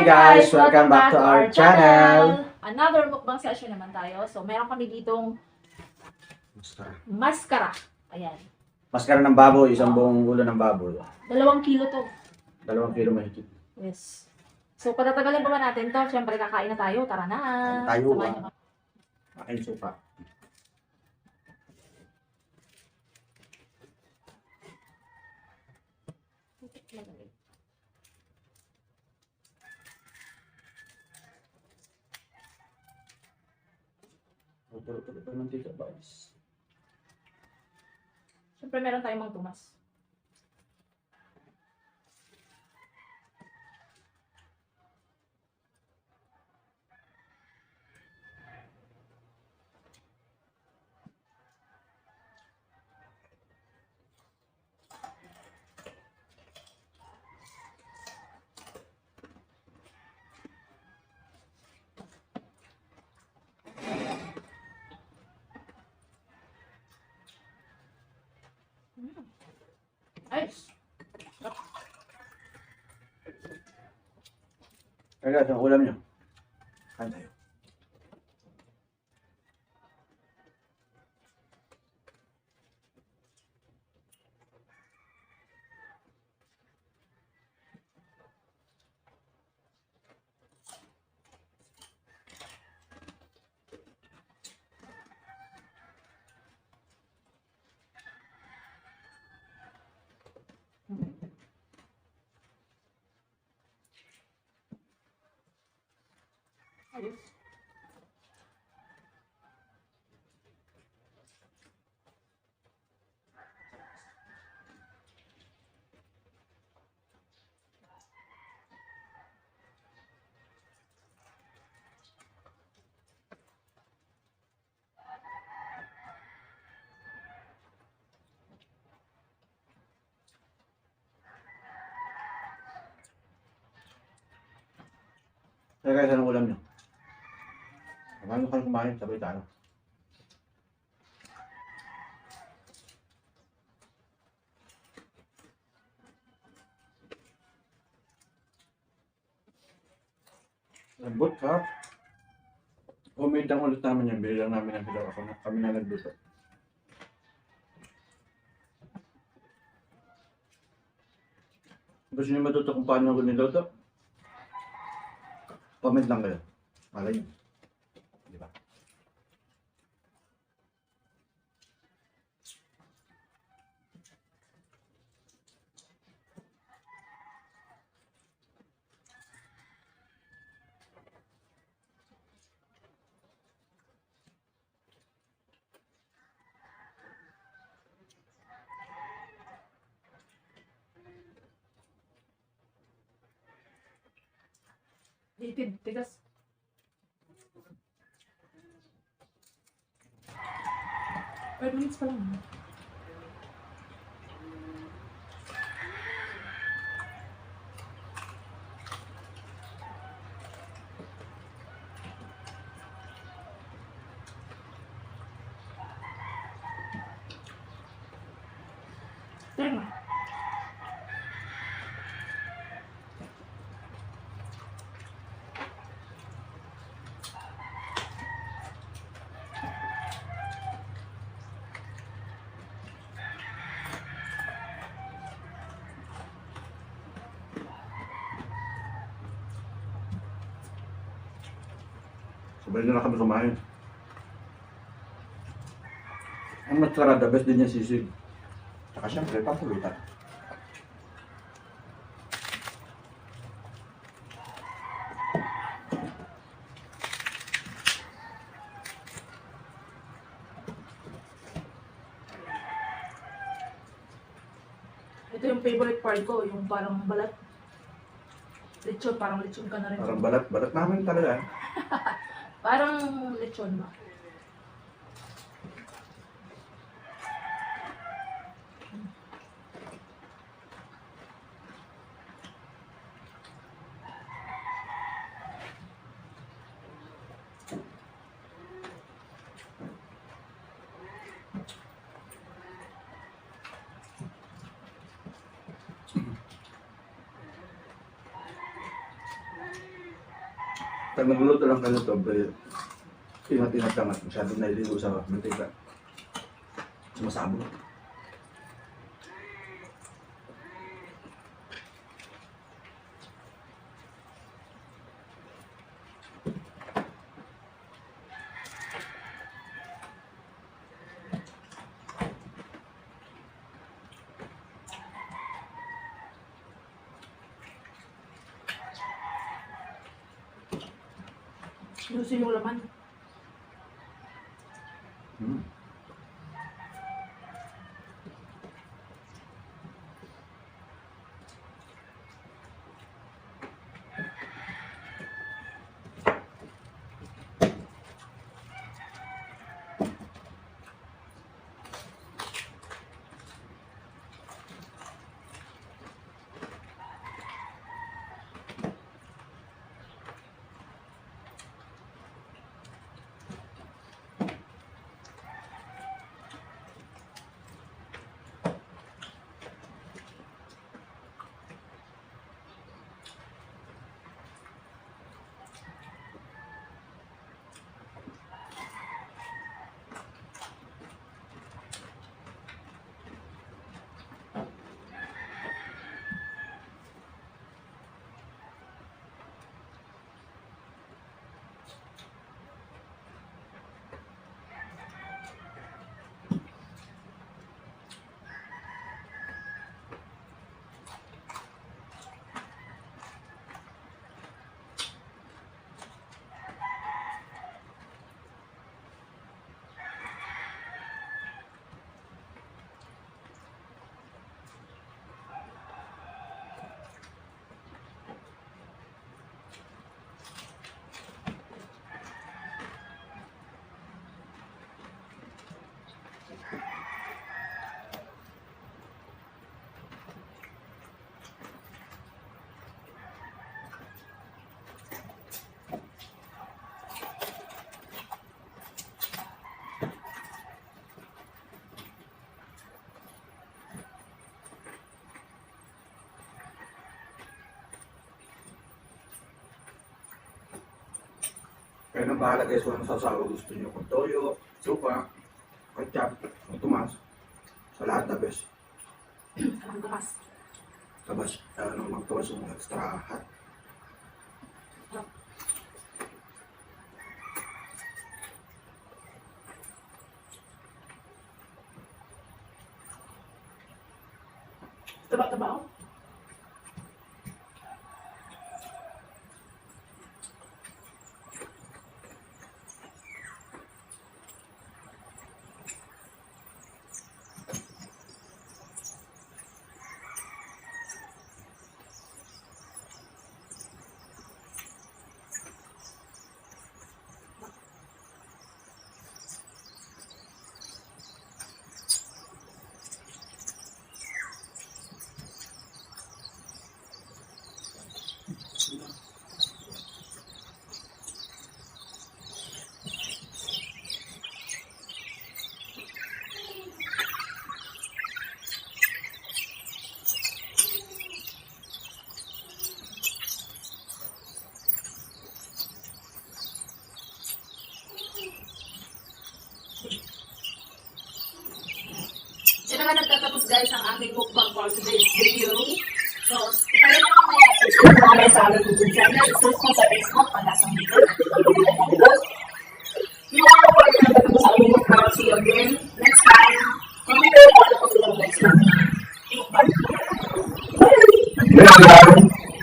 guys! Welcome back to our channel! Another mukbang session naman tayo. So, meron kami ditong maskara. Ayan. Maskara ng baboy, isang buong ulo ng baboy. 2 kilo to. 2 kilo mahigit. Yes. So, patatagalin pa ba natin to? Siyempre, kakain na tayo. Tara na. Tayo, Samahan niyo. Aking suka. Tulo-tulo pa ng tita, guys. Siyempre, meron tayong mga tumas. Ayos. Kaya guys, ang ulam nyo. Kain tayo. Ayos. Kaya guys, anong ulam nyo? Paano kayo kumain? Sabay tayo. Lambot ka. Umid lang ulit namin yan. Bili lang namin ang hilaw. Kami na nagluto. Gusto niyo matuto kung paano ako niluto? Comment lang kayo. Malay nyo. Di ba? Litid, tigas. Five minutes pa lang. Tama. Sabay na lang kami kumain. Ang maskara, the best din yung sisig. Tsaka syempre, pampulutan. Ito yung favorite part ko, yung parang balat. Lechon, parang lechon ka na rin. Parang balat namin talaga. Parang lechon ba? Pag magluto lang ka nito, ingat-ingat lang at masyadong naliligo sa mantika. Sumasabog. Yusin yung laman. Hmm. Kaya nang bahala guys kung ano sasawa gusto nyo. Kung toyo, suka, ketchup, kung tumas. Sa lahat na best. Ang gamas. Tapos, magtawas yung extra hot. Taba-taba ako. Ito na nagtatapos guys ang aking mukbang for today's video. So, pala naman may salad ko dyan.